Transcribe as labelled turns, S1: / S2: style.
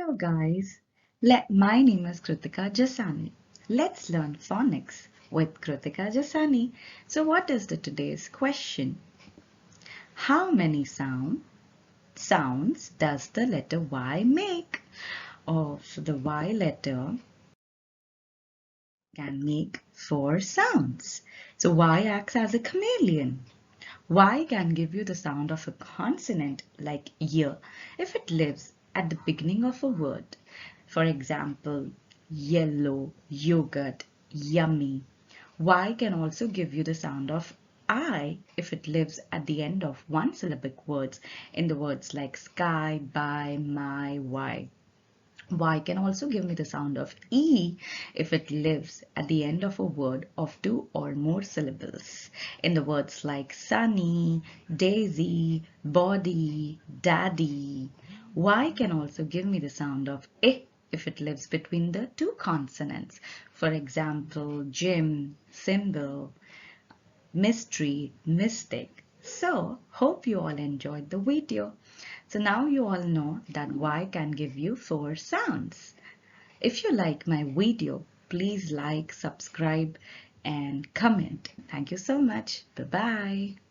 S1: Hello guys, my name is Kritika Jasani. Let's learn phonics with Kritika Jasani. So what is today's question? How many sounds does the letter Y make? Of the Y letter can make 4 sounds. So Y acts as a chameleon. Y can give you the sound of a consonant like y if it lives at the beginning of a word. For example, yellow, yogurt, yummy. Y can also give you the sound of I if it lives at the end of one syllabic words in the words like sky, by, my, why. Y can also give me the sound of E if it lives at the end of a word of 2 or more syllables in the words like sunny, daisy, body, daddy. Y can also give me the sound of I if it lives between the 2 consonants. For example, gym, symbol, mystery, mystic. So, hope you all enjoyed the video. So now you all know that Y can give you 4 sounds. If you like my video, please like, subscribe and comment. Thank you so much. Bye-bye.